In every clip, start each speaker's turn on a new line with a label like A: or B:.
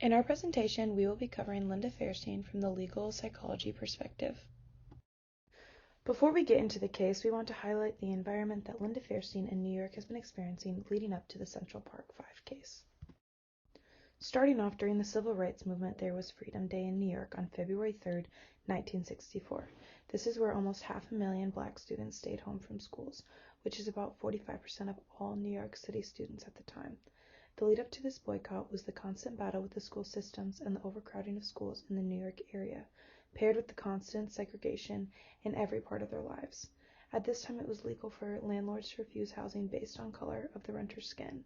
A: In our presentation, we will be covering Linda Fairstein from the legal psychology perspective. Before we get into the case, we want to highlight the environment that Linda Fairstein in New York has been experiencing leading up to the Central Park 5 case. Starting off during the Civil Rights Movement, there was Freedom Day in New York on February 3, 1964. This is where almost 500,000 black students stayed home from schools, which is about 45% of all New York City students at the time. The lead up to this boycott was the constant battle with the school systems and the overcrowding of schools in the New York area, paired with the constant segregation in every part of their lives. At this time, it was legal for landlords to refuse housing based on color of the renter's skin.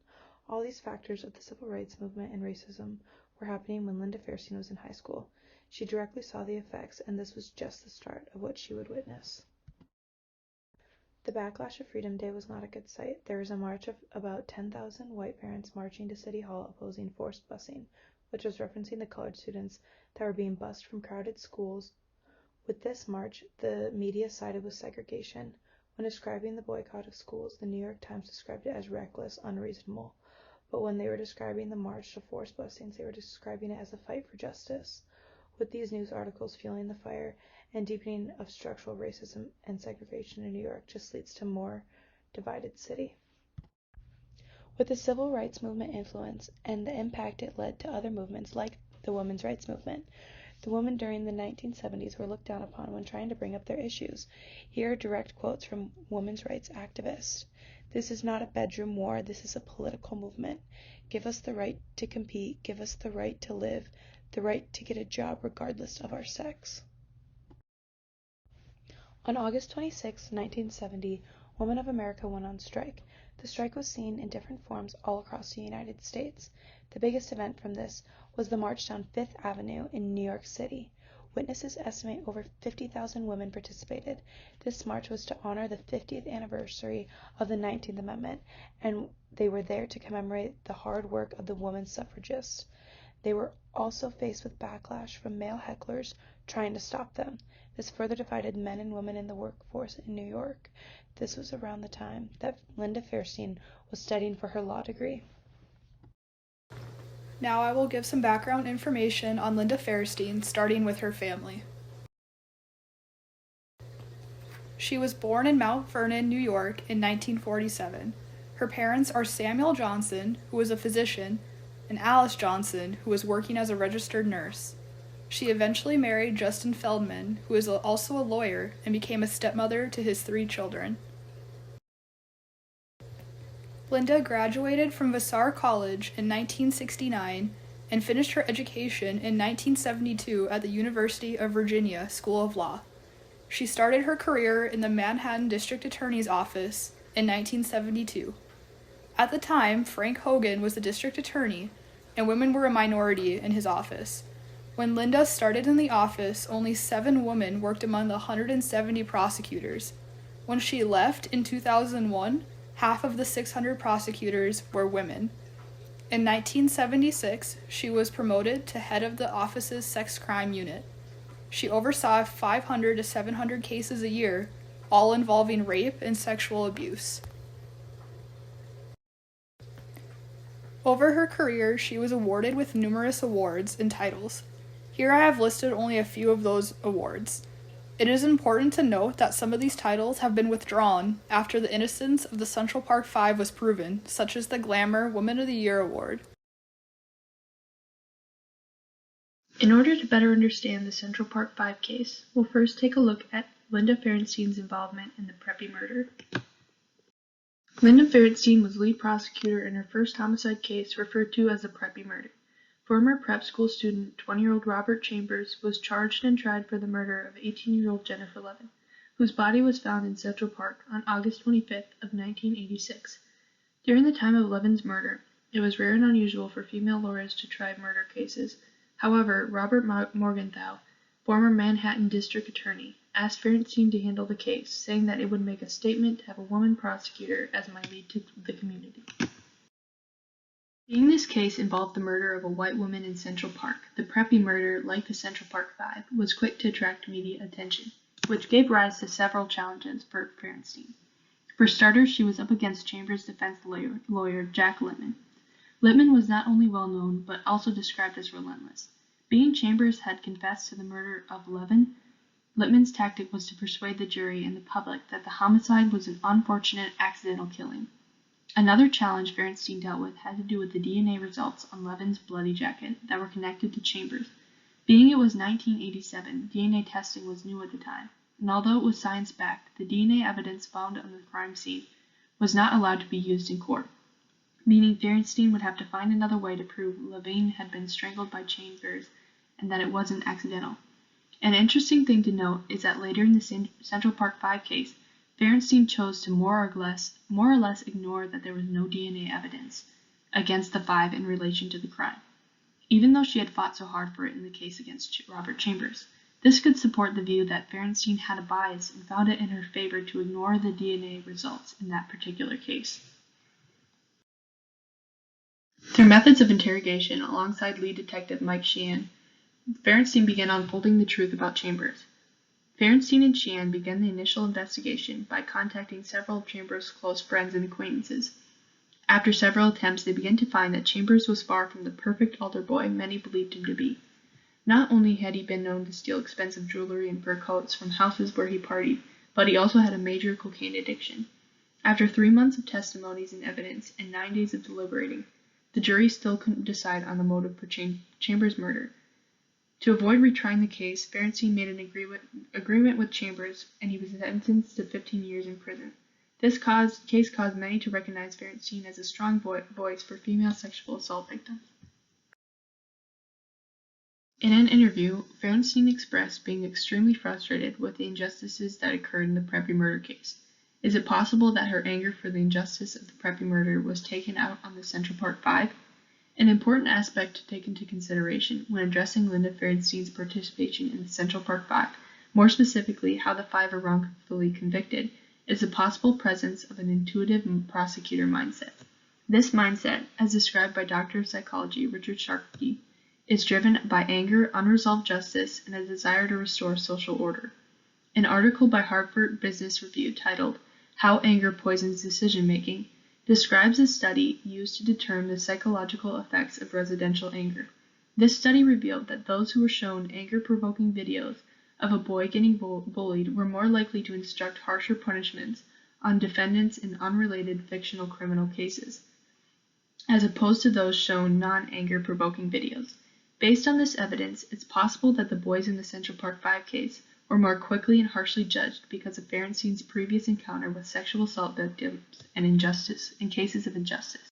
A: All these factors of the civil rights movement and racism were happening when Linda Fairstein was in high school. She directly saw the effects, and this was just the start of what she would witness. The backlash of Freedom Day was not a good sight. There was a march of about 10,000 white parents marching to City Hall opposing forced busing, which was referencing the colored students that were being bused from crowded schools. With this march, the media sided with segregation. When describing the boycott of schools, the New York Times described it as reckless, unreasonable. But when they were describing the march to forced busings, they were describing it as a fight for justice. With these news articles fueling the fire, and deepening of structural racism and segregation in New York just leads to more divided city. With the civil rights movement influence and the impact it led to other movements like the women's rights movement, the women during the 1970s were looked down upon when trying to bring up their issues. Here are direct quotes from women's rights activists. "This is not a bedroom war, this is a political movement. Give us the right to compete, give us the right to live, the right to get a job regardless of our sex." On August 26, 1970, Women of America went on strike. The strike was seen in different forms all across the United States. The biggest event from this was the march down Fifth Avenue in New York City. Witnesses estimate over 50,000 women participated. This march was to honor the 50th anniversary of the 19th Amendment, and they were there to commemorate the hard work of the women suffragists. They were also faced with backlash from male hecklers trying to stop them. This further divided men and women in the workforce in New York. This was around the time that Linda Fairstein was studying for her law degree.
B: Now I will give some background information on Linda Fairstein, starting with her family. She was born in Mount Vernon, New York in 1947. Her parents are Samuel Johnson, who was a physician, and Alice Johnson, who was working as a registered nurse. She eventually married Justin Feldman, who is also a lawyer, and became a stepmother to his 3 children. Linda graduated from Vassar College in 1969 and finished her education in 1972 at the University of Virginia School of Law. She started her career in the Manhattan District Attorney's Office in 1972. At the time, Frank Hogan was the district attorney, and women were a minority in his office. When Linda started in the office, only 7 women worked among the 170 prosecutors. When she left in 2001, half of the 600 prosecutors were women. In 1976, she was promoted to head of the office's sex crime unit. She oversaw 500 to 700 cases a year, all involving rape and sexual abuse. Over her career, she was awarded with numerous awards and titles. Here I have listed only a few of those awards. It is important to note that some of these titles have been withdrawn after the innocence of the Central Park 5 was proven, such as the Glamour Woman of the Year Award.
C: In order to better understand the Central Park 5 case, we'll first take a look at Linda Fairstein's involvement in the Preppy murder. Linda Fairstein was lead prosecutor in her first homicide case referred to as the Preppy murder. Former prep school student 20-year-old Robert Chambers was charged and tried for the murder of 18-year-old Jennifer Levin, whose body was found in Central Park on August 25th of 1986. During the time of Levin's murder, it was rare and unusual for female lawyers to try murder cases. However, Robert Morgenthau, former Manhattan district attorney, asked Fairstein to handle the case, saying that it would make a statement to have a woman prosecutor as my lead to the community. Seeing this case involved the murder of a white woman in Central Park, the Preppy murder, like the Central Park 5, was quick to attract media attention, which gave rise to several challenges for Fairstein. For starters, she was up against Chambers' defense lawyer Jack Lemmon. Lippman was not only well known, but also described as relentless. Being Chambers had confessed to the murder of Levin, Lippman's tactic was to persuade the jury and the public that the homicide was an unfortunate accidental killing. Another challenge Fairstein dealt with had to do with the DNA results on Levin's bloody jacket that were connected to Chambers. Being it was 1987, DNA testing was new at the time, and although it was science-backed, the DNA evidence found on the crime scene was not allowed to be used in court, meaning Fairstein would have to find another way to prove Levin had been strangled by Chambers and that it wasn't accidental. An interesting thing to note is that later in the Central Park 5 case, Fairstein chose to more or less ignore that there was no DNA evidence against the five in relation to the crime, even though she had fought so hard for it in the case against Robert Chambers. This could support the view that Fairstein had a bias and found it in her favor to ignore the DNA results in that particular case. Through methods of interrogation alongside lead detective Mike Sheehan, Fairstein began unfolding the truth about Chambers. Fairstein and Sheehan began the initial investigation by contacting several of Chambers' close friends and acquaintances. After several attempts, they began to find that Chambers was far from the perfect altar boy many believed him to be. Not only had he been known to steal expensive jewelry and fur coats from houses where he partied, but he also had a major cocaine addiction. After 3 months of testimonies and evidence and 9 days of deliberating, the jury still couldn't decide on the motive for Chambers' murder. To avoid retrying the case, Fairstein made an agreement with Chambers, and he was sentenced to 15 years in prison. This case caused many to recognize Fairstein as a strong voice for female sexual assault victims. In an interview, Fairstein expressed being extremely frustrated with the injustices that occurred in the Preppy murder case. Is it possible that her anger for the injustice of the Preppy murder was taken out on the Central Park 5? An important aspect to take into consideration when addressing Linda Fairstein's participation in the Central Park 5, more specifically how the five are wrongfully convicted, is the possible presence of an intuitive prosecutor mindset. This mindset, as described by Doctor of Psychology Richard Sharkey, is driven by anger, unresolved justice, and a desire to restore social order. An article by Harvard Business Review titled How Anger Poisons Decision-Making describes a study used to determine the psychological effects of residential anger. This study revealed that those who were shown anger-provoking videos of a boy getting bullied were more likely to instruct harsher punishments on defendants in unrelated fictional criminal cases, as opposed to those shown non-anger-provoking videos. Based on this evidence, it's possible that the boys in the Central Park 5 case were more quickly and harshly judged because of Fairstein's previous encounter with sexual assault victims and cases of injustice.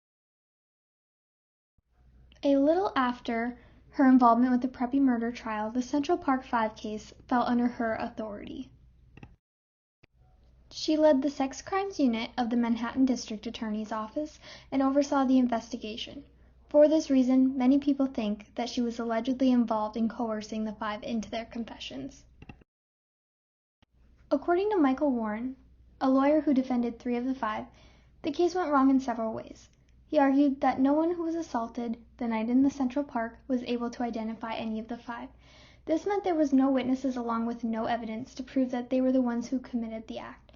D: A little after her involvement with the Preppy murder trial, the Central Park 5 case fell under her authority. She led the sex crimes unit of the Manhattan District Attorney's Office and oversaw the investigation. For this reason, many people think that she was allegedly involved in coercing the five into their confessions. According to Michael Warren, a lawyer who defended 3 of the 5, the case went wrong in several ways. He argued that no one who was assaulted the night in the Central Park was able to identify any of the 5. This meant there was no witnesses along with no evidence to prove that they were the ones who committed the act.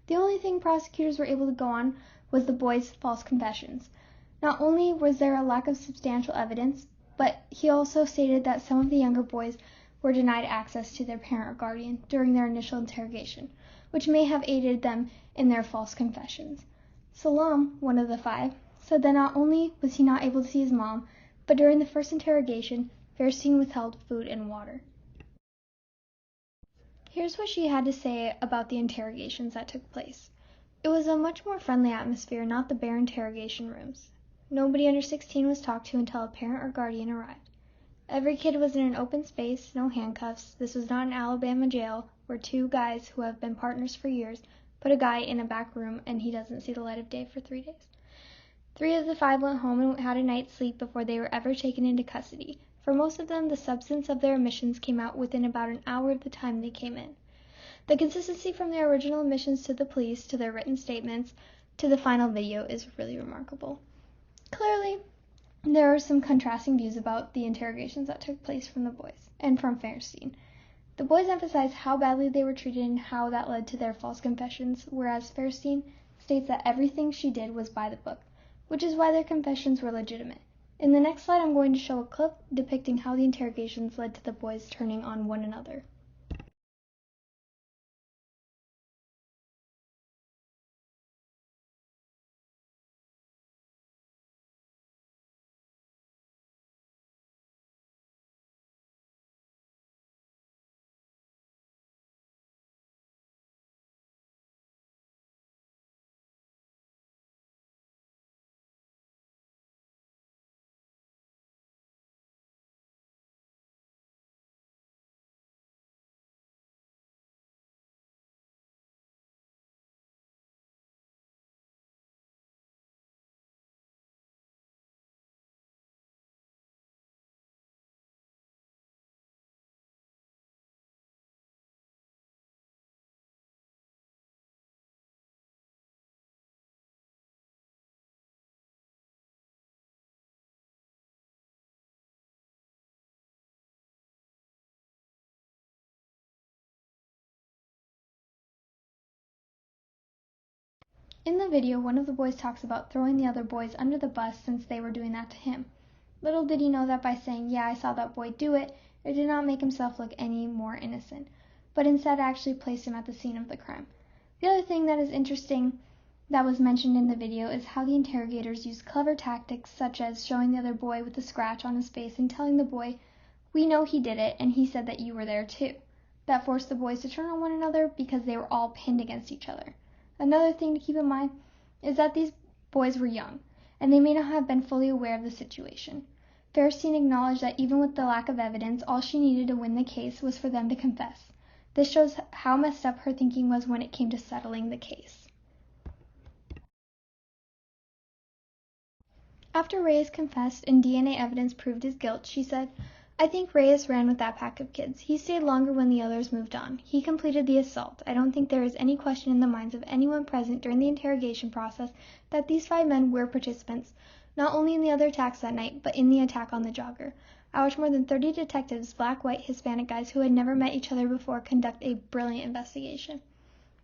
D: The only thing prosecutors were able to go on was the boys' false confessions. Not only was there a lack of substantial evidence, but he also stated that some of the younger boys were denied access to their parent or guardian during their initial interrogation, which may have aided them in their false confessions. Salam, one of the 5, said that not only was he not able to see his mom, but during the first interrogation, Fairstein withheld food and water. Here's what she had to say about the interrogations that took place. It was a much more friendly atmosphere, not the bare interrogation rooms. Nobody under 16 was talked to until a parent or guardian arrived. Every kid was in an open space, no handcuffs. This was not an Alabama jail where 2 guys who have been partners for years put a guy in a back room and he doesn't see the light of day for 3 days. 3 of the 5 went home and had a night's sleep before they were ever taken into custody. For most of them, the substance of their admissions came out within about an hour of the time they came in. The consistency from their original admissions to the police, to their written statements, to the final video is really remarkable. Clearly, there are some contrasting views about the interrogations that took place from the boys and from Fairstein. The boys emphasize how badly they were treated and how that led to their false confessions, whereas Fairstein states that everything she did was by the book, which is why their confessions were legitimate. In the next slide, I'm going to show a clip depicting how the interrogations led to the boys turning on one another. In the video, one of the boys talks about throwing the other boys under the bus since they were doing that to him. Little did he know that by saying, "Yeah, I saw that boy do it," it did not make himself look any more innocent, but instead actually placed him at the scene of the crime. The other thing that is interesting that was mentioned in the video is how the interrogators used clever tactics such as showing the other boy with a scratch on his face and telling the boy, "We know he did it, and he said that you were there too." That forced the boys to turn on one another because they were all pinned against each other. Another thing to keep in mind is that these boys were young, and they may not have been fully aware of the situation. Fairstein acknowledged that even with the lack of evidence, all she needed to win the case was for them to confess. This shows how messed up her thinking was when it came to settling the case. After Reyes confessed and DNA evidence proved his guilt, she said, "I think Reyes ran with that pack of kids. He stayed longer when the others moved on. He completed the assault. I don't think there is any question in the minds of anyone present during the interrogation process that these 5 men were participants, not only in the other attacks that night, but in the attack on the jogger. I watched more than 30 detectives, black, white, Hispanic guys who had never met each other before, conduct a brilliant investigation."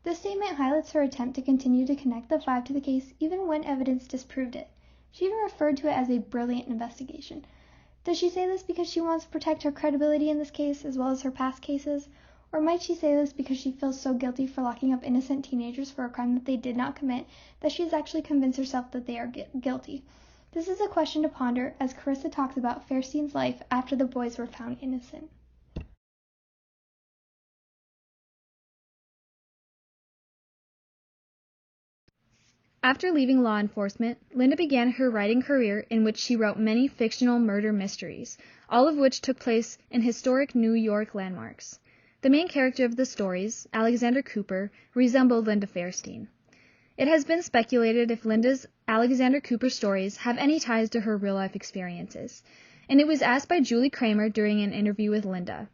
D: This statement highlights her attempt to continue to connect the 5 to the case even when evidence disproved it. She even referred to it as a brilliant investigation. Does she say this because she wants to protect her credibility in this case as well as her past cases? Or might she say this because she feels so guilty for locking up innocent teenagers for a crime that they did not commit that she has actually convinced herself that they are guilty? This is a question to ponder as Carissa talks about Fairstein's life after the boys were found innocent.
E: After leaving law enforcement, Linda began her writing career in which she wrote many fictional murder mysteries, all of which took place in historic New York landmarks. The main character of the stories, Alexander Cooper, resembled Linda Fairstein. It has been speculated if Linda's Alexander Cooper stories have any ties to her real-life experiences, and it was asked by Julie Kramer during an interview with Linda.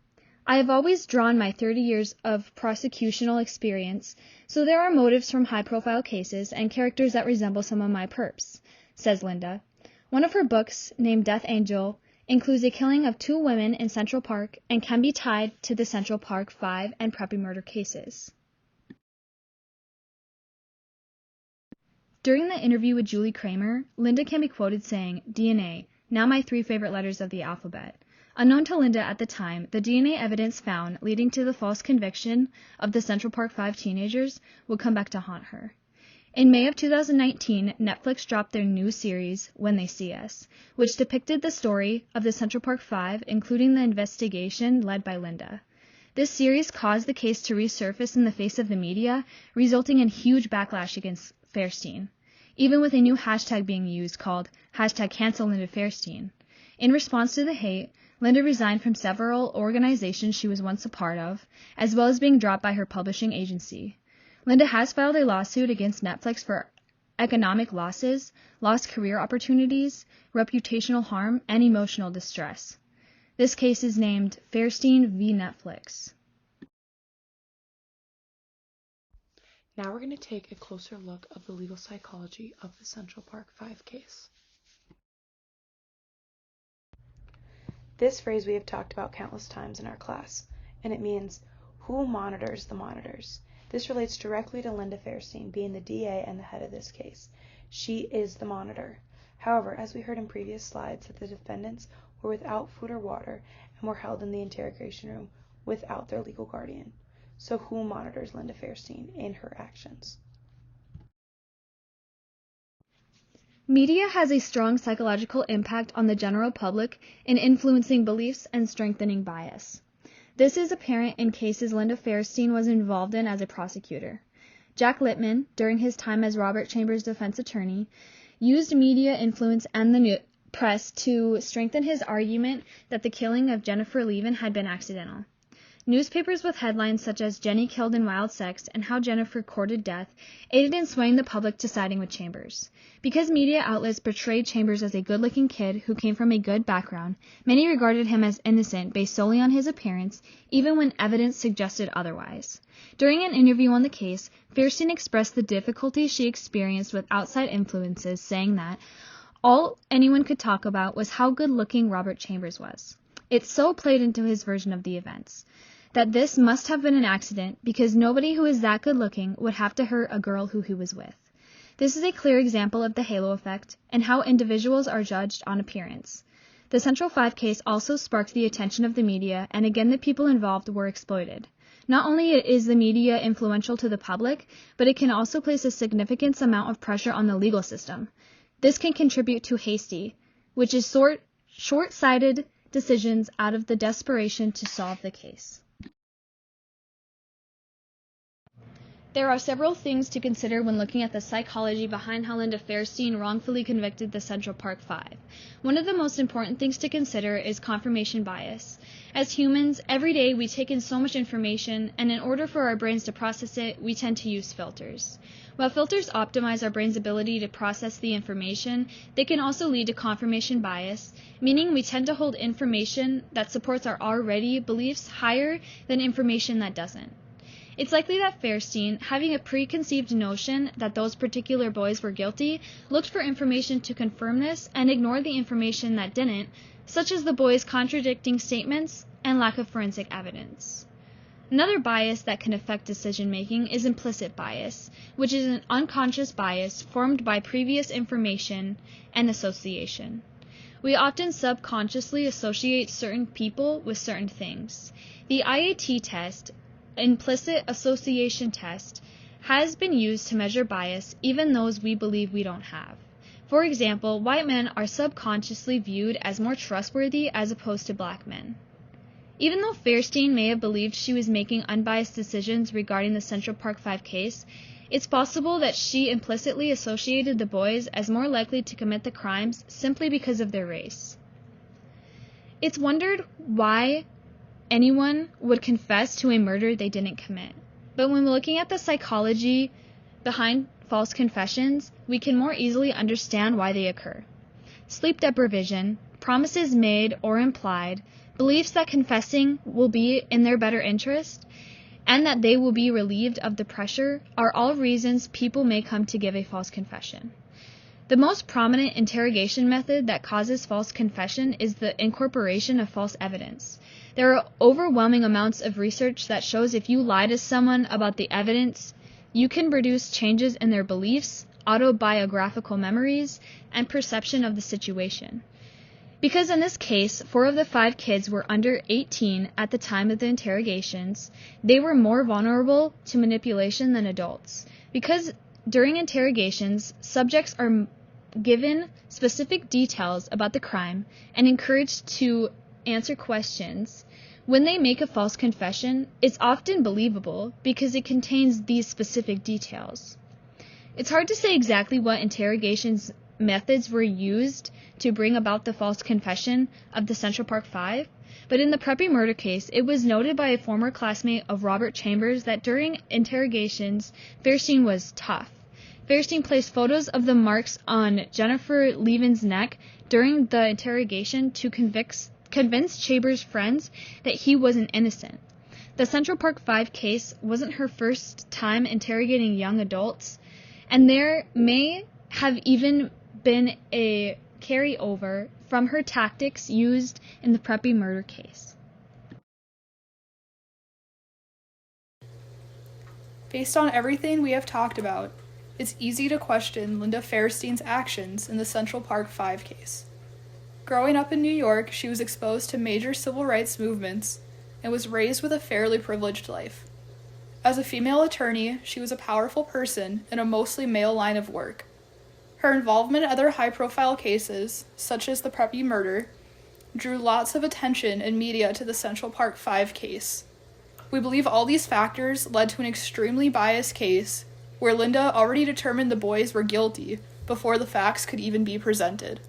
E: "I have always drawn my 30 years of prosecutional experience, so there are motives from high-profile cases and characters that resemble some of my perps," says Linda. One of her books, named Death Angel, includes a killing of 2 women in Central Park and can be tied to the Central Park 5 and Preppy murder cases. During the interview with Julie Kramer, Linda can be quoted saying, "DNA, now my 3 favorite letters of the alphabet." Unknown to Linda at the time, the DNA evidence found leading to the false conviction of the Central Park 5 teenagers would come back to haunt her. In May of 2019, Netflix dropped their new series, When They See Us, which depicted the story of the Central Park 5, including the investigation led by Linda. This series caused the case to resurface in the face of the media, resulting in huge backlash against Fairstein, even with a new hashtag being used called #CancelLindaFairstein. In response to the hate, Linda resigned from several organizations she was once a part of, as well as being dropped by her publishing agency. Linda has filed a lawsuit against Netflix for economic losses, lost career opportunities, reputational harm, and emotional distress. This case is named Fairstein v. Netflix.
A: Now we're going to take a closer look of the legal psychology of the Central Park 5 case. This phrase we have talked about countless times in our class, and it means, who monitors the monitors? This relates directly to Linda Fairstein being the DA and the head of this case. She is the monitor. However, as we heard in previous slides, that the defendants were without food or water and were held in the interrogation room without their legal guardian. So who monitors Linda Fairstein in her actions?
E: Media has a strong psychological impact on the general public in influencing beliefs and strengthening bias. This is apparent in cases Linda Fairstein was involved in as a prosecutor. Jack Littman, during his time as Robert Chambers' defense attorney, used media influence and the press to strengthen his argument that the killing of Jennifer Levin had been accidental. Newspapers with headlines such as Jenny Killed in Wild Sex and How Jennifer Courted Death aided in swaying the public to siding with Chambers. Because media outlets portrayed Chambers as a good-looking kid who came from a good background, many regarded him as innocent based solely on his appearance, even when evidence suggested otherwise. During an interview on the case, Fairstein expressed the difficulties she experienced with outside influences, saying that all anyone could talk about was how good-looking Robert Chambers was. It so played into his version of the events that this must have been an accident because nobody who is that good-looking would have to hurt a girl who he was with. This is a clear example of the halo effect and how individuals are judged on appearance. The Central 5 case also sparked the attention of the media, and again the people involved were exploited. Not only is the media influential to the public, but it can also place a significant amount of pressure on the legal system. This can contribute to hasty, which is short-sighted decisions out of the desperation to solve the case. There are several things to consider when looking at the psychology behind how Linda Fairstein wrongfully convicted the Central Park Five. One of the most important things to consider is confirmation bias. As humans, every day we take in so much information, and in order for our brains to process it, we tend to use filters. While filters optimize our brain's ability to process the information, they can also lead to confirmation bias, meaning we tend to hold information that supports our already beliefs higher than information that doesn't. It's likely that Fairstein, having a preconceived notion that those particular boys were guilty, looked for information to confirm this and ignored the information that didn't, such as the boys' contradicting statements and lack of forensic evidence. Another bias that can affect decision-making is implicit bias, which is an unconscious bias formed by previous information and association. We often subconsciously associate certain people with certain things. The IAT test, implicit association test, has been used to measure bias, even those we believe we don't have. For example, white men are subconsciously viewed as more trustworthy as opposed to black men. Even though Fairstein may have believed she was making unbiased decisions regarding the Central Park 5 case, it's possible that she implicitly associated the boys as more likely to commit the crimes simply because of their race. It's wondered why anyone would confess to a murder they didn't commit. But when looking at the psychology behind false confessions, we can more easily understand why they occur. Sleep deprivation, promises made or implied, beliefs that confessing will be in their better interest, and that they will be relieved of the pressure are all reasons people may come to give a false confession. The most prominent interrogation method that causes false confession is the incorporation of false evidence. There are overwhelming amounts of research that shows if you lie to someone about the evidence, you can produce changes in their beliefs, autobiographical memories, and perception of the situation. Because in this case, 4 of the 5 kids were under 18 at the time of the interrogations, they were more vulnerable to manipulation than adults. Because during interrogations, subjects are given specific details about the crime and encouraged to answer questions. When they make a false confession, it's often believable because it contains these specific details. It's hard to say exactly what interrogations methods were used to bring about the false confession of the Central Park 5, but in the Preppy murder case, it was noted by a former classmate of Robert Chambers that during interrogations, Fairstein was tough. Fairstein placed photos of the marks on Jennifer Levin's neck during the interrogation to convince Chambers' friends that he wasn't innocent. The Central Park 5 case wasn't her first time interrogating young adults, and there may have even been a carryover from her tactics used in the Preppy murder case.
B: Based on everything we have talked about, it's easy to question Linda Fairstein's actions in the Central Park 5 case. Growing up in New York, she was exposed to major civil rights movements and was raised with a fairly privileged life. As a female attorney, she was a powerful person in a mostly male line of work. Her involvement in other high-profile cases, such as the Preppy murder, drew lots of attention and media to the Central Park 5 case. We believe all these factors led to an extremely biased case where Linda already determined the boys were guilty before the facts could even be presented.